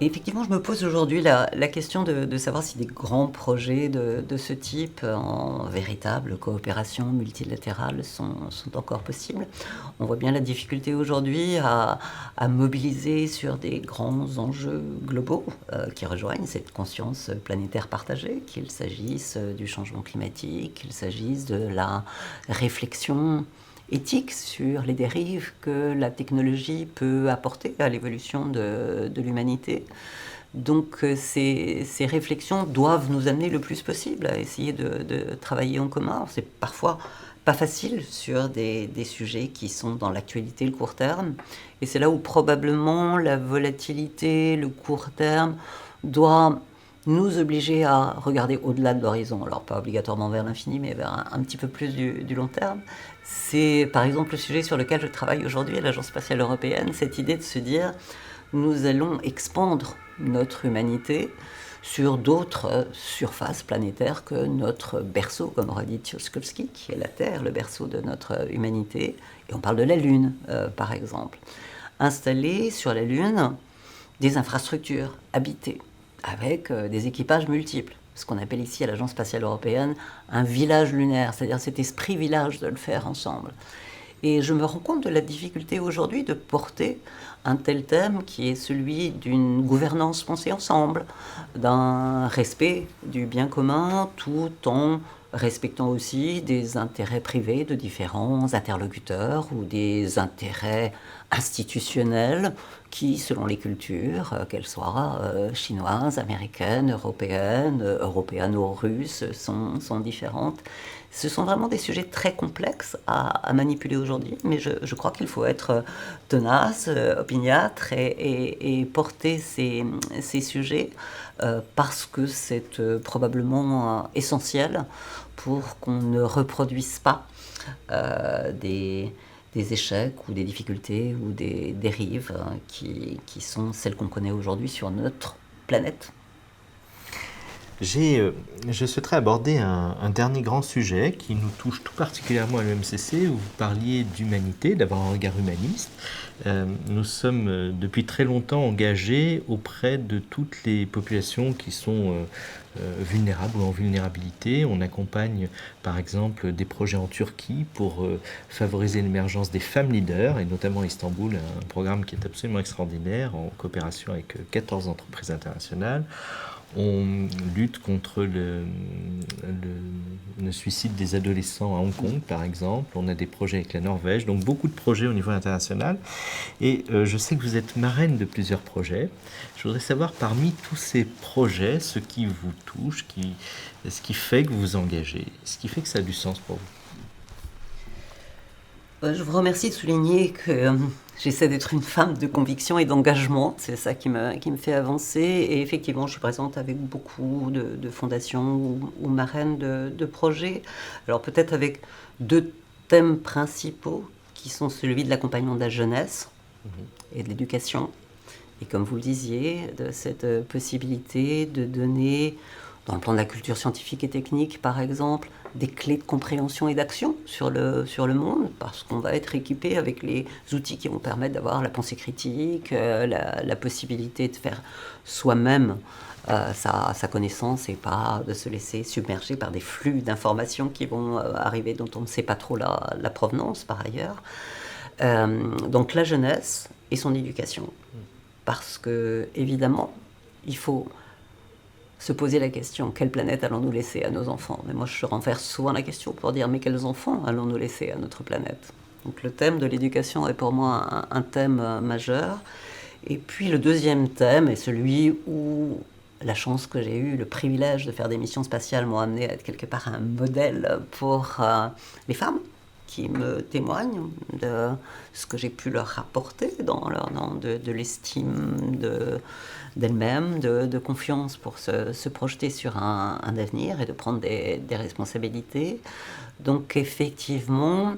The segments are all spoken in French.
Et effectivement, je me pose aujourd'hui la question de savoir si des grands projets de ce type, en véritable coopération multilatérale, sont encore possibles. On voit bien la difficulté aujourd'hui à mobiliser sur des grands enjeux globaux qui rejoignent cette conscience planétaire partagée, qu'il s'agisse du changement climatique, qu'il s'agisse de la réflexion éthique sur les dérives que la technologie peut apporter à l'évolution de l'humanité. Donc ces réflexions doivent nous amener le plus possible à essayer de travailler en commun. C'est parfois pas facile sur des sujets qui sont dans l'actualité, le court terme. Et c'est là où probablement la volatilité, le court terme, doit nous obliger à regarder au-delà de l'horizon. Alors pas obligatoirement vers l'infini, mais vers un petit peu plus du long terme. C'est par exemple le sujet sur lequel je travaille aujourd'hui à l'Agence spatiale européenne, cette idée de se dire nous allons expandre notre humanité sur d'autres surfaces planétaires que notre berceau, comme aurait dit Tsiolkovsky, qui est la Terre, le berceau de notre humanité. Et on parle de la Lune, par exemple. Installer sur la Lune des infrastructures habitées, avec des équipages multiples. Ce qu'on appelle ici à l'Agence spatiale européenne un village lunaire, c'est-à-dire cet esprit village de le faire ensemble. Et je me rends compte de la difficulté aujourd'hui de porter un tel thème qui est celui d'une gouvernance pensée ensemble, d'un respect du bien commun, tout en respectant aussi des intérêts privés de différents interlocuteurs ou des intérêts institutionnels qui, selon les cultures, qu'elles soient chinoises, américaines, européennes, européano-russes, sont différentes. Ce sont vraiment des sujets très complexes à manipuler aujourd'hui, mais je crois qu'il faut être tenace, opiniâtre et porter ces sujets parce que c'est probablement essentiel pour qu'on ne reproduise pas des échecs ou des difficultés ou des dérives qui sont celles qu'on connaît aujourd'hui sur notre planète. Je souhaiterais aborder un dernier grand sujet qui nous touche tout particulièrement à l'EMCC, où vous parliez d'humanité, d'avoir un regard humaniste. Nous sommes depuis très longtemps engagés auprès de toutes les populations qui sont vulnérables ou en vulnérabilité. On accompagne par exemple des projets en Turquie pour favoriser l'émergence des femmes leaders, et notamment à Istanbul, un programme qui est absolument extraordinaire en coopération avec 14 entreprises internationales. On lutte contre le suicide des adolescents à Hong Kong, par exemple. On a des projets avec la Norvège, donc beaucoup de projets au niveau international. Et je sais que vous êtes marraine de plusieurs projets. Je voudrais savoir, parmi tous ces projets, ce qui vous touche, ce qui fait que vous vous engagez, ce qui fait que ça a du sens pour vous. Je vous remercie de souligner que j'essaie d'être une femme de conviction et d'engagement. C'est ça qui me fait avancer. Et effectivement, je suis présente avec beaucoup de fondations ou marraines de projets. Alors peut-être avec deux thèmes principaux qui sont celui de l'accompagnement de la jeunesse et de l'éducation. Et comme vous le disiez, de cette possibilité de donner, dans le plan de la culture scientifique et technique par exemple, des clés de compréhension et d'action sur le monde, parce qu'on va être équipé avec les outils qui vont permettre d'avoir la pensée critique, la possibilité de faire soi-même sa connaissance et pas de se laisser submerger par des flux d'informations qui vont arriver dont on ne sait pas trop la provenance par ailleurs. Donc la jeunesse et son éducation. Parce que, évidemment, il faut se poser la question, quelle planète allons-nous laisser à nos enfants? Mais moi, je renverse souvent la question pour dire, mais quels enfants allons-nous laisser à notre planète? Donc le thème de l'éducation est pour moi un thème majeur. Et puis le deuxième thème est celui où la chance que j'ai eue, le privilège de faire des missions spatiales m'ont amené à être quelque part un modèle pour les femmes qui me témoignent de ce que j'ai pu leur apporter de l'estime d'elles-mêmes, de confiance pour se projeter sur un avenir et de prendre des responsabilités. Donc effectivement,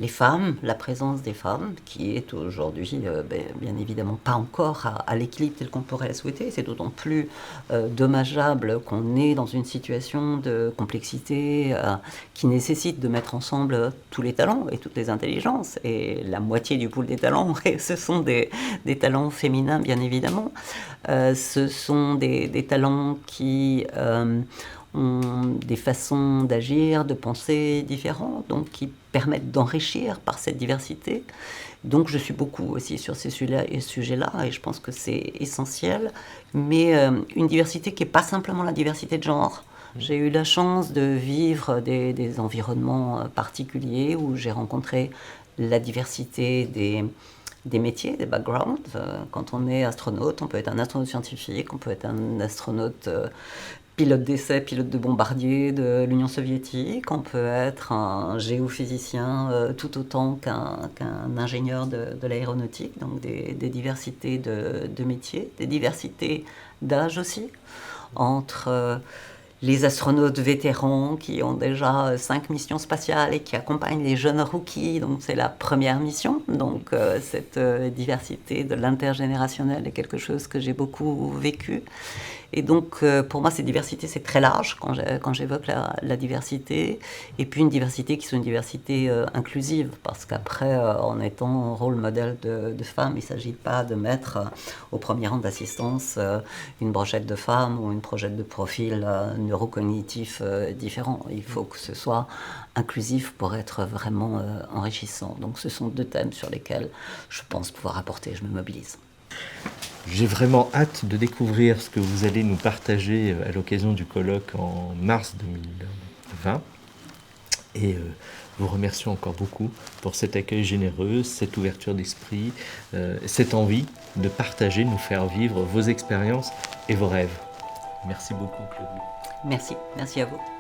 les femmes, la présence des femmes, qui est aujourd'hui bien évidemment pas encore à l'équilibre tel qu'on pourrait la souhaiter. C'est d'autant plus dommageable qu'on est dans une situation de complexité qui nécessite de mettre ensemble tous les talents et toutes les intelligences. Et la moitié du pool des talents, et ce sont des talents féminins, bien évidemment. Ce sont des talents qui ont des façons d'agir, de penser différentes, donc qui permettent d'enrichir par cette diversité. Donc je suis beaucoup aussi sur ces sujets-là, et je pense que c'est essentiel, mais une diversité qui n'est pas simplement la diversité de genre. J'ai eu la chance de vivre des environnements particuliers où j'ai rencontré la diversité des métiers, des backgrounds. Quand on est astronaute, on peut être un astronaute scientifique, on peut être un astronaute pilote d'essai, pilote de bombardier de l'Union soviétique, on peut être un géophysicien tout autant qu'un ingénieur de l'aéronautique, donc des diversités de métiers, des diversités d'âge aussi, entre les astronautes vétérans qui ont déjà 5 missions spatiales et qui accompagnent les jeunes rookies, donc c'est la première mission. Donc cette diversité de l'intergénérationnel est quelque chose que j'ai beaucoup vécu. Et donc, pour moi, cette diversité, c'est très large quand j'évoque la diversité. Et puis, une diversité qui soit une diversité inclusive. Parce qu'après, en étant rôle modèle de femme, il ne s'agit pas de mettre au premier rang d'assistance une brochette de femmes ou une brochette de profils neurocognitifs différents. Il faut que ce soit inclusif pour être vraiment enrichissant. Donc, ce sont 2 thèmes sur lesquels je pense pouvoir apporter. Je me mobilise. J'ai vraiment hâte de découvrir ce que vous allez nous partager à l'occasion du colloque en mars 2020. Et vous remercions encore beaucoup pour cet accueil généreux, cette ouverture d'esprit, cette envie de partager, de nous faire vivre vos expériences et vos rêves. Merci beaucoup, Claudie. Merci à vous.